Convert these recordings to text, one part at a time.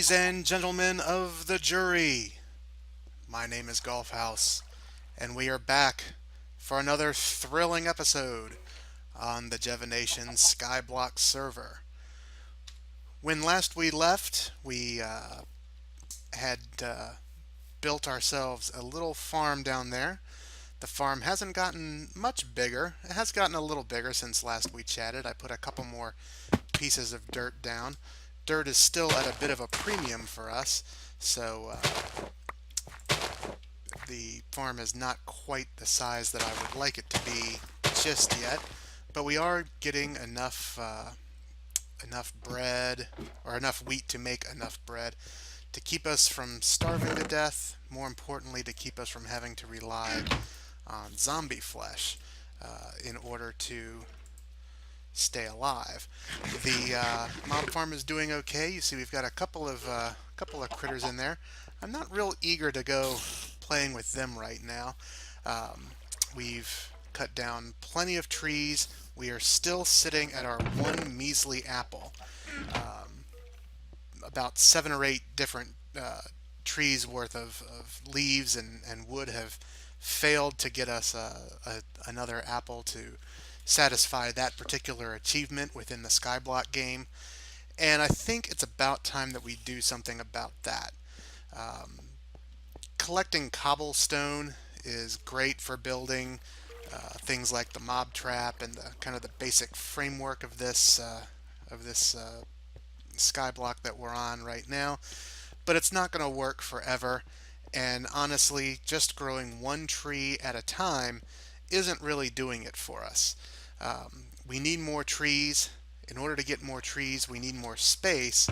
Ladies and gentlemen of the jury, my name is Golf House, and we are back for another thrilling episode on the Jevination Skyblock server. When last we left, we had built ourselves a little farm down there. The farm hasn't gotten much bigger. It has gotten a little bigger since last we chatted. I put a couple more pieces of dirt down. Dirt is still at a bit of a premium for us, so the farm is not quite the size that I would like it to be just yet, but we are getting enough bread, or enough wheat to make enough bread to keep us from starving to death, more importantly to keep us from having to rely on zombie flesh in order to stay alive. The mob farm is doing okay. You see, we've got a couple of critters in there. I'm not real eager to go playing with them right now. We've cut down plenty of trees. We are still sitting at our one measly apple. About 7 or 8 different trees worth of leaves and wood have failed to get us another apple to satisfy that particular achievement within the Skyblock game. And I think it's about time that we do something about that. Um, Collecting cobblestone is great for building things like the mob trap and the kind of the basic framework of this Skyblock that we're on right now. But it's not going to work forever. And honestly, just growing one tree at a time isn't really doing it for us. We need more trees. In order to get more trees, we need more space.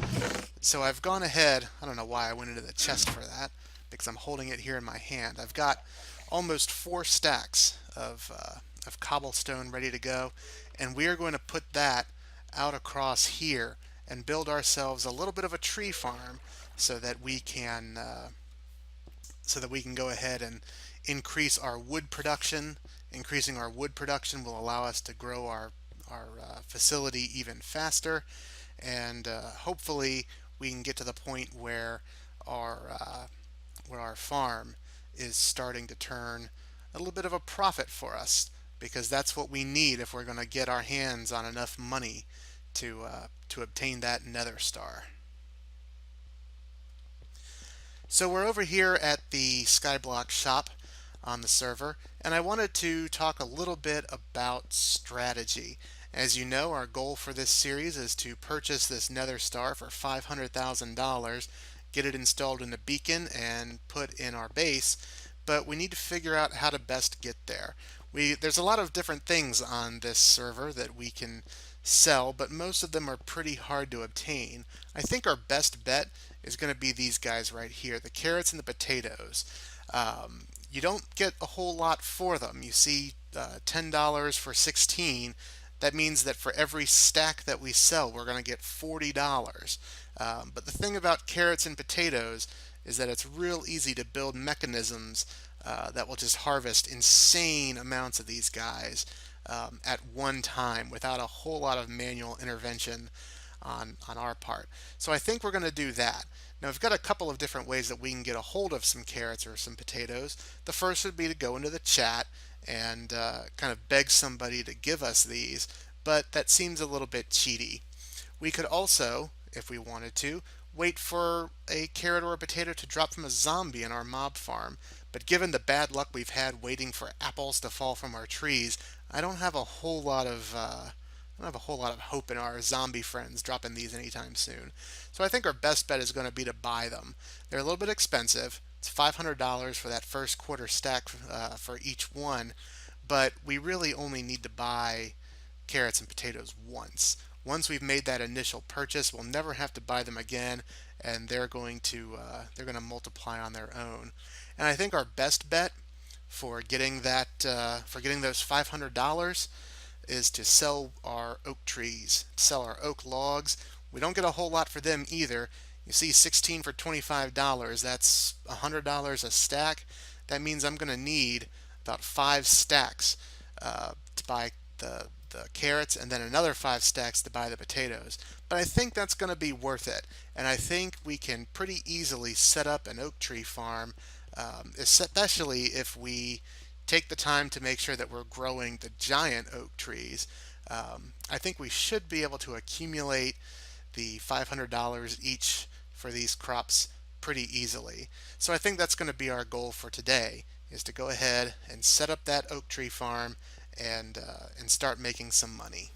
So I've gone ahead, I don't know why I went into the chest for that, because I'm holding it here in my hand. I've got almost 4 stacks of cobblestone ready to go, and we are going to put that out across here and build ourselves a little bit of a tree farm so that we can go ahead and increase our wood production. Increasing our wood production will allow us to grow our facility even faster, and hopefully we can get to the point where our farm is starting to turn a little bit of a profit for us, because that's what we need if we're going to get our hands on enough money to obtain that Nether Star. So we're over here at the Skyblock shop on the server, and I wanted to talk a little bit about strategy. As you know, our goal for this series is to purchase this Nether Star for $500,000, get it installed in the beacon, and put in our base, but we need to figure out how to best get there. There's a lot of different things on this server that we can sell, but most of them are pretty hard to obtain. I think our best bet is going to be these guys right here, the carrots and the potatoes. You don't get a whole lot for them. You see $10 for 16. That means that for every stack that we sell, we're going to get $40. But the thing about carrots and potatoes is that it's real easy to build mechanisms that will just harvest insane amounts of these guys at one time without a whole lot of manual intervention on our part. So I think we're going to do that. Now we've got a couple of different ways that we can get a hold of some carrots or some potatoes. The first would be to go into the chat and kind of beg somebody to give us these, but that seems a little bit cheaty. We could also, if we wanted to, wait for a carrot or a potato to drop from a zombie in our mob farm. But given the bad luck we've had waiting for apples to fall from our trees, I don't have a whole lot of hope in our zombie friends dropping these anytime soon. So I think our best bet is going to be to buy them. They're a little bit expensive. It's $500 for that first quarter stack for each one, but we really only need to buy carrots and potatoes once. Once we've made that initial purchase, we'll never have to buy them again, and they're going to multiply on their own. And I think our best bet for getting those $500 is to sell our oak trees, sell our oak logs. We don't get a whole lot for them either. You see 16 for $25, that's $100 a stack. That means I'm going to need about 5 stacks to buy the carrots, and then another 5 stacks to buy the potatoes. But I think that's going to be worth it, and I think we can pretty easily set up an oak tree farm, especially if we take the time to make sure that we're growing the giant oak trees. I think we should be able to accumulate the $500 each for these crops pretty easily. So I think that's going to be our goal for today, is to go ahead and set up that oak tree farm and start making some money.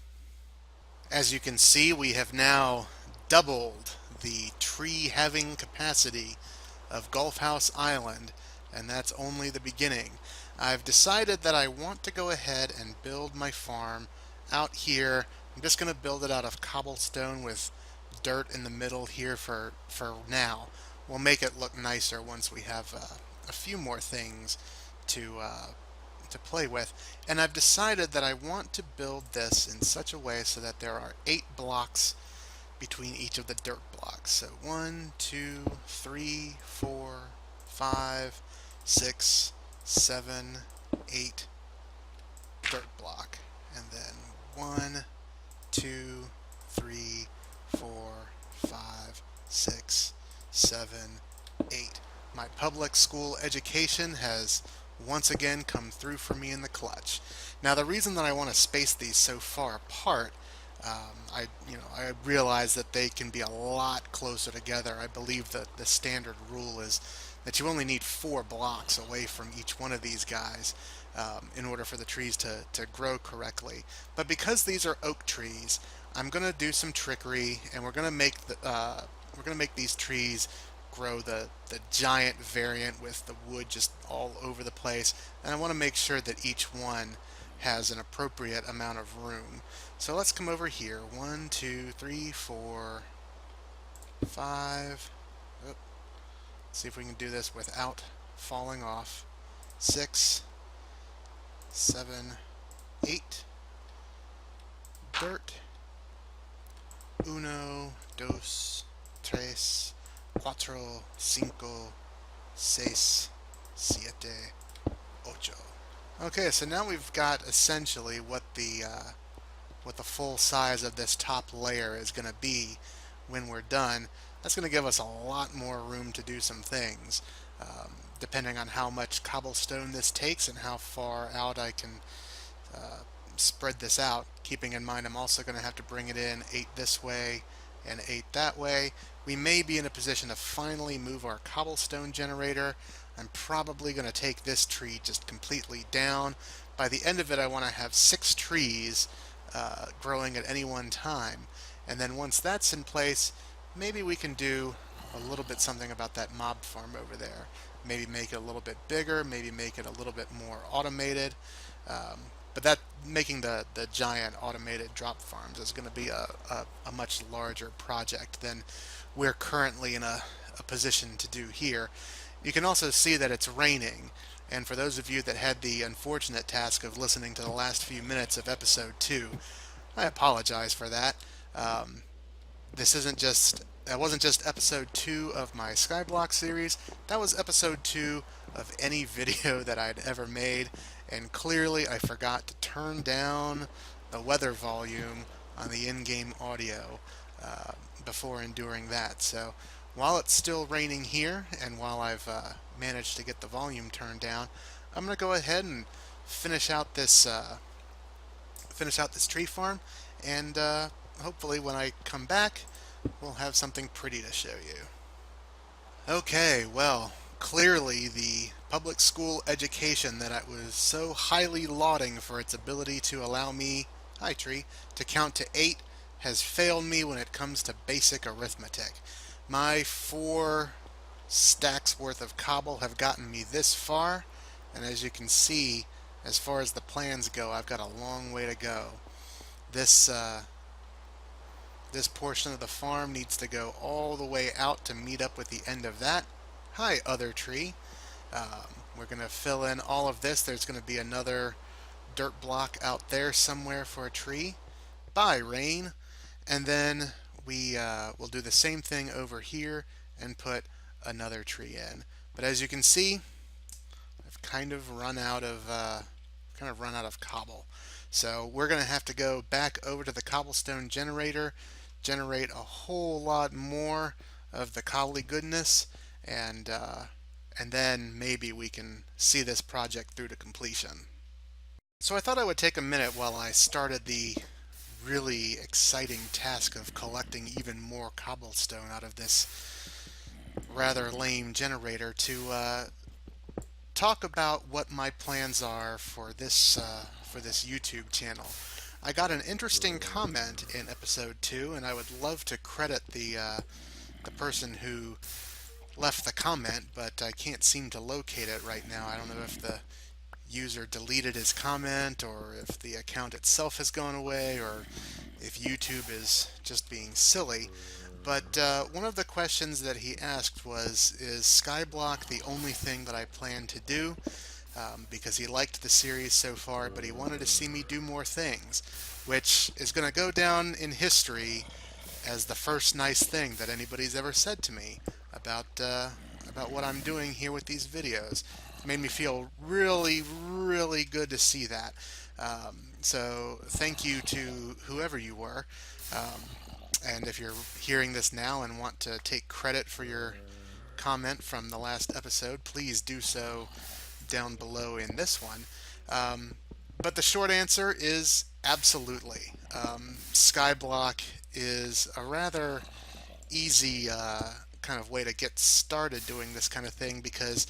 As you can see, we have now doubled the tree having capacity of Gulf House Island, and that's only the beginning. I've decided that I want to go ahead and build my farm out here. I'm just going to build it out of cobblestone with dirt in the middle here for now. We'll make it look nicer once we have a few more things to play with. And I've decided that I want to build this in such a way so that there are 8 blocks between each of the dirt blocks. So 1, 2, 3, 4, 5, 6, 7, 8 dirt block. And then 1, 2, 3, 4, 5, 6, 7, 8. My public school education has once again come through for me in the clutch. Now the reason that I want to space these so far apart, I realize that they can be a lot closer together. I believe that the standard rule is that you only need 4 blocks away from each one of these guys in order for the trees to grow correctly. But because these are oak trees, I'm going to do some trickery, and we're going to make these trees grow the giant variant with the wood just all over the place, and I want to make sure that each one has an appropriate amount of room. So let's come over here. 1, 2, 3, 4, 5. Oop. See if we can do this without falling off. 6, 7, 8. Dirt. 1, 2, 3, 4, 5, 6, 7, 8. Okay, so now we've got essentially what the full size of this top layer is going to be when we're done. That's going to give us a lot more room to do some things, depending on how much cobblestone this takes and how far out I can spread this out, keeping in mind I'm also going to have to bring it in 8 this way and 8 that way. We may be in a position to finally move our cobblestone generator. I'm probably going to take this tree just completely down. By the end of it, I want to have 6 trees growing at any one time. And then once that's in place, maybe we can do a little bit something about that mob farm over there. Maybe make it a little bit bigger, maybe make it a little bit more automated. But that making the giant automated drop farms is going to be a much larger project than we're currently in a position to do here. You can also see that it's raining, and for those of you that had the unfortunate task of listening to the last few minutes of episode 2, I apologize for that. That wasn't just episode 2 of my Skyblock series, that was episode 2 of any video that I'd ever made, and clearly I forgot to turn down the weather volume on the in-game audio before enduring that. So while it's still raining here, and while I've managed to get the volume turned down, I'm going to go ahead and finish out this tree farm, and hopefully when I come back, we'll have something pretty to show you. Okay, well, clearly the public school education that I was so highly lauding for its ability to allow me, hi tree, to count to 8 has failed me when it comes to basic arithmetic. My 4 stacks worth of cobble have gotten me this far, and as you can see, as far as the plans go, I've got a long way to go. This portion of the farm needs to go all the way out to meet up with the end of that. Hi, other tree. We're going to fill in all of this. There's going to be another dirt block out there somewhere for a tree. Bye, rain. And then we'll do the same thing over here and put another tree in. But as you can see, I've kind of run out of cobble. So we're going to have to go back over to the cobblestone generator, generate a whole lot more of the cobbly goodness, and and then maybe we can see this project through to completion. So I thought I would take a minute while I started the really exciting task of collecting even more cobblestone out of this rather lame generator to talk about what my plans are for this YouTube channel. I got an interesting comment in episode 2, and I would love to credit the person who left the comment, but I can't seem to locate it right now. I don't know if the user deleted his comment, or if the account itself has gone away, or if YouTube is just being silly. But one of the questions that he asked was, is Skyblock the only thing that I plan to do? Because he liked the series so far, but he wanted to see me do more things, which is going to go down in history as the first nice thing that anybody's ever said to me about what I'm doing here with these videos. It made me feel really, really good to see that. So thank you to whoever you were. And if you're hearing this now and want to take credit for your comment from the last episode, please do so down below in this one. But the short answer is absolutely. Skyblock is a rather easy kind of way to get started doing this kind of thing, because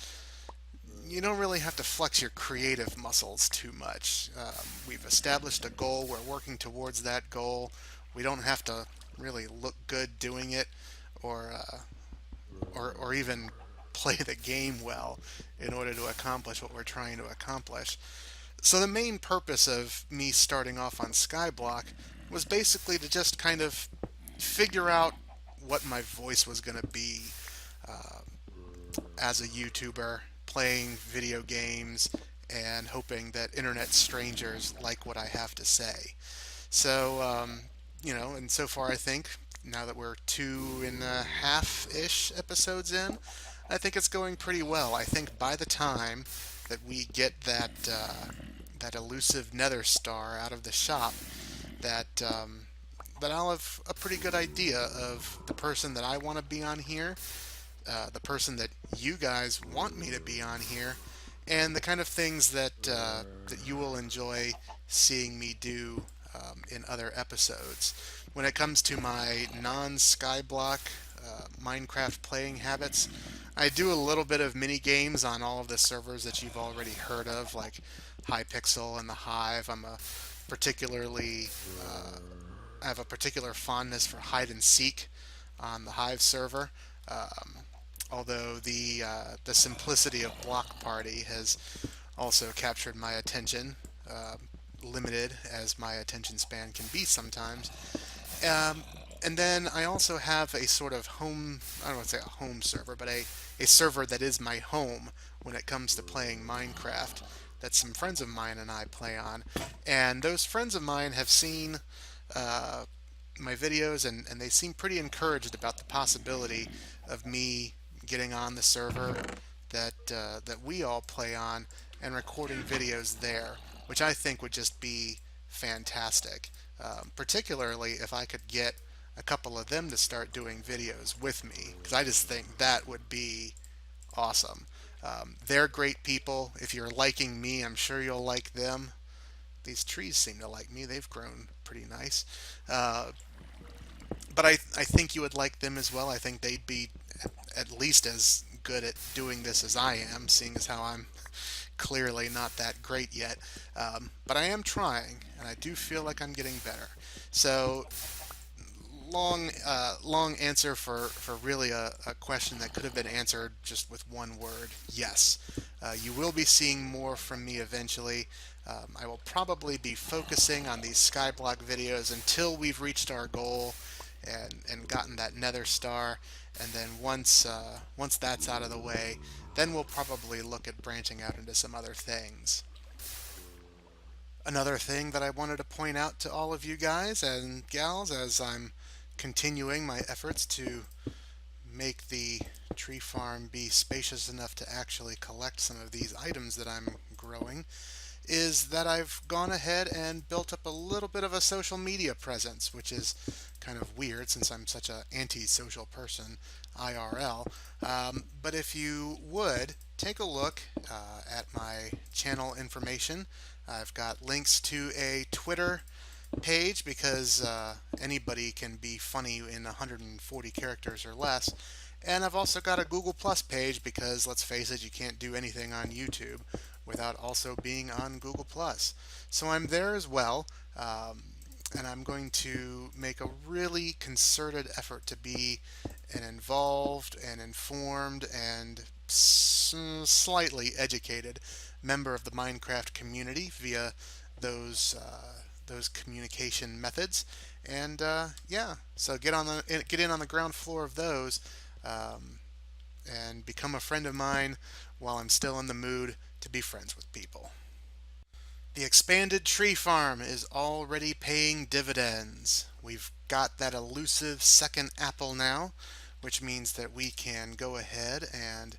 you don't really have to flex your creative muscles too much. We've established a goal. We're working towards that goal. We don't have to really look good doing it, or or even play the game well in order to accomplish what we're trying to accomplish. So the main purpose of me starting off on Skyblock was basically to just kind of figure out what my voice was going to be uh, as a YouTuber, playing video games and hoping that internet strangers like what I have to say. So, and so far I think, now that we're 2.5-ish episodes in, I think it's going pretty well. I think by the time that we get that elusive nether star out of the shop, that that I'll have a pretty good idea of the person that I want to be on here, the person that you guys want me to be on here, and the kind of things that you will enjoy seeing me do in other episodes. When it comes to my non-Skyblock Minecraft playing habits, I do a little bit of mini games on all of the servers that you've already heard of, like Hypixel and the Hive. Particularly I have a particular fondness for hide and seek on the Hive server. Although the simplicity of Block Party has also captured my attention, limited as my attention span can be sometimes. Um, and then I also have a sort of home, I don't want to say a home server, but a server that is my home when it comes to playing Minecraft, that some friends of mine and I play on. And those friends of mine have seen uh, my videos, and they seem pretty encouraged about the possibility of me getting on the server that we all play on and recording videos there, which I think would just be fantastic. Particularly if I could get a couple of them to start doing videos with me, because I just think that would be awesome. They're great people. If you're liking me, I'm sure you'll like them. These trees seem to like me. They've grown pretty nice. But I think you would like them as well. I think they'd be at least as good at doing this as I am, seeing as how I'm clearly not that great yet. But I am trying, and I do feel like I'm getting better. So long answer for really a question that could have been answered just with one word: yes. You will be seeing more from me eventually. I will probably be focusing on these Skyblock videos until we've reached our goal and gotten that nether star, and then once that's out of the way, then we'll probably look at branching out into some other things. Another thing that I wanted to point out to all of you guys and gals, as I'm continuing my efforts to make the tree farm be spacious enough to actually collect some of these items that I'm growing, is that I've gone ahead and built up a little bit of a social media presence, which is kind of weird since I'm such an anti-social person IRL. But if you would take a look at my channel information, I've got links to a Twitter page because anybody can be funny in 140 characters or less. And I've also got a Google Plus page because, let's face it, you can't do anything on YouTube without also being on Google Plus. So I'm there as well, and I'm going to make a really concerted effort to be an involved and informed and slightly educated member of the Minecraft community via those communication methods. And yeah, so get in on the ground floor of those, um, and become a friend of mine while I'm still in the mood to be friends with people. The expanded tree farm is already paying dividends. We've got that elusive second apple now, which means that we can go ahead and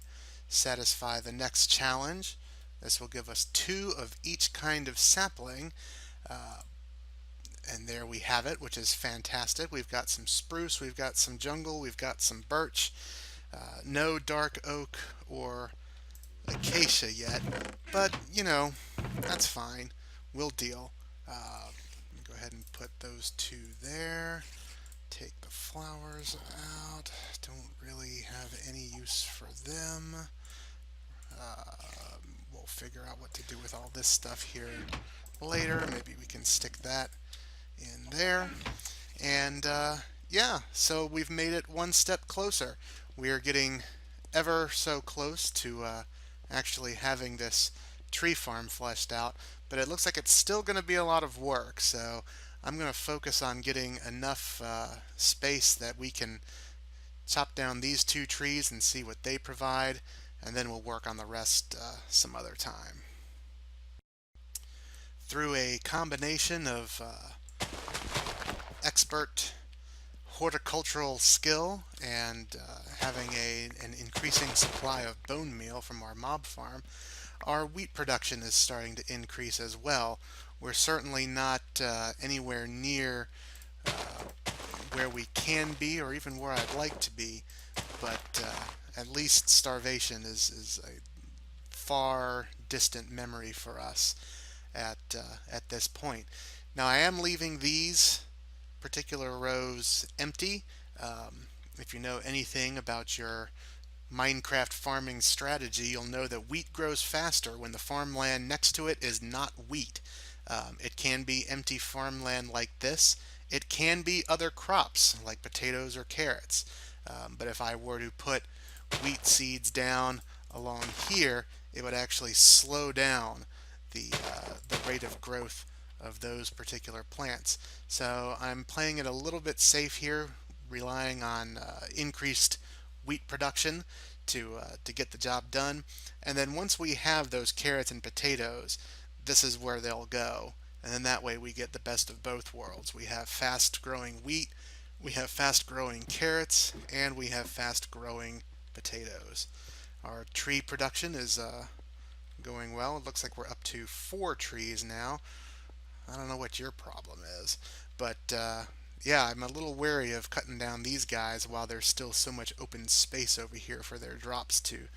satisfy the next challenge. This will give us 2 of each kind of sapling, uh, and there we have it, which is fantastic. We've got some spruce, we've got some jungle, we've got some birch, no dark oak or acacia yet, but that's fine. We'll deal. Go ahead and put those 2 there. Take the flowers out. Don't really have any use for them. We'll figure out what to do with all this stuff here later. Maybe we can stick that in there. And yeah, so we've made it one step closer. We are getting ever so close to actually having this tree farm fleshed out, but it looks like it's still going to be a lot of work. So I'm going to focus on getting enough space that we can chop down these 2 trees and see what they provide, and then we'll work on the rest some other time. Through a combination of expert horticultural skill and having an increasing supply of bone meal from our mob farm, our wheat production is starting to increase as well. We're certainly not anywhere near where we can be or even where I'd like to be, but at least starvation is a far distant memory for us at this point. Now I am leaving these particular rows empty. If you know anything about your Minecraft farming strategy, you'll know that wheat grows faster when the farmland next to it is not wheat. It can be empty farmland like this. It can be other crops like potatoes or carrots. But if I were to put wheat seeds down along here, it would actually slow down the rate of growth of those particular plants. So I'm playing it a little bit safe here, relying on increased wheat production to get the job done. And then once we have those carrots and potatoes, this is where they'll go. And then that way we get the best of both worlds. We have fast growing wheat, we have fast growing carrots, and we have fast growing potatoes. Our tree production is going well. It looks like we're up to 4 trees now. I don't know what your problem is, but yeah, I'm a little wary of cutting down these guys while there's still so much open space over here for their drops to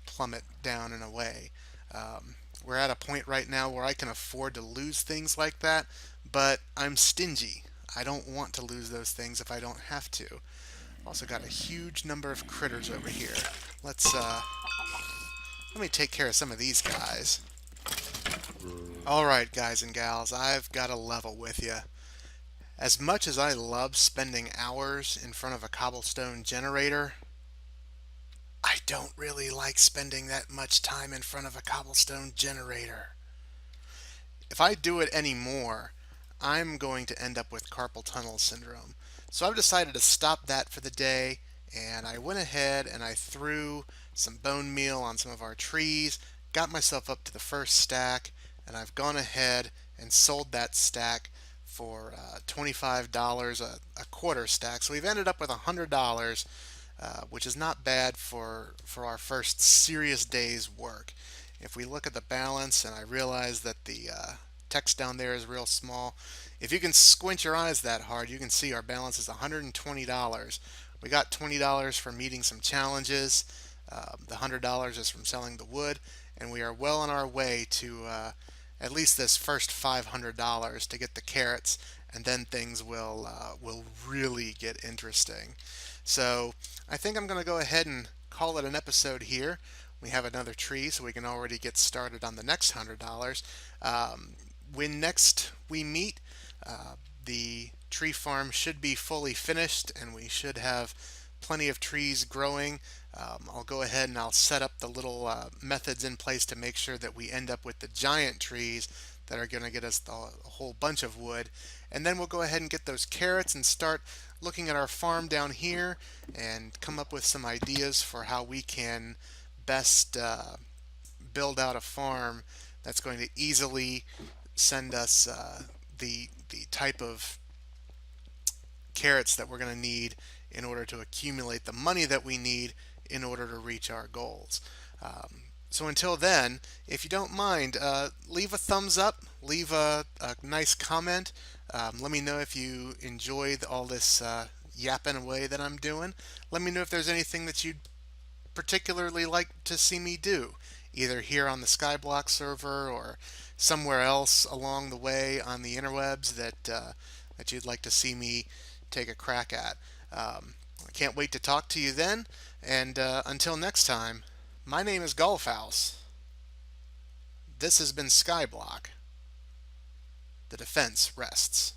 plummet down and away. We're at a point right now where I can afford to lose things like that, but I'm stingy. I don't want to lose those things if I don't have to. Also got a huge number of critters over here. Let me take care of some of these guys. Alright, guys and gals, I've got a level with you. As much as I love spending hours in front of a cobblestone generator, I don't really like spending that much time in front of a cobblestone generator. If I do it anymore, I'm going to end up with carpal tunnel syndrome. So I've decided to stop that for the day, and I went ahead and I threw some bone meal on some of our trees, got myself up to the first stack, and I've gone ahead and sold that stack for $25 a quarter stack. So we've ended up with $100, which is not bad for our first serious day's work. if we look at the balance, and I realize that the text down there is real small, if you can squint your eyes that hard, you can see our balance is $120. We got $20 for meeting some challenges. The $100 is from selling the wood, and we are well on our way to at least this first $500 to get the carrots, and then things will really get interesting. So I think I'm going to go ahead and call it an episode here. We have another tree, so we can already get started on the next $100. When next we meet, the tree farm should be fully finished, and we should have plenty of trees growing. I'll go ahead and I'll set up the little methods in place to make sure that we end up with the giant trees that are going to get us a whole bunch of wood. And then we'll go ahead and get those carrots and start looking at our farm down here and come up with some ideas for how we can best build out a farm that's going to easily send us the type of carrots that we're going to need in order to accumulate the money that we need in order to reach our goals. So until then, if you don't mind, leave a thumbs up, leave a nice comment. Let me know if you enjoyed all this yapping away that I'm doing. Let me know if there's anything that you'd particularly like to see me do, either here on the Skyblock server or somewhere else along the way on the interwebs that you'd like to see me take a crack at. I can't wait to talk to you then, and until next time, my name is Golfhouse. This has been Skyblock. The defense rests.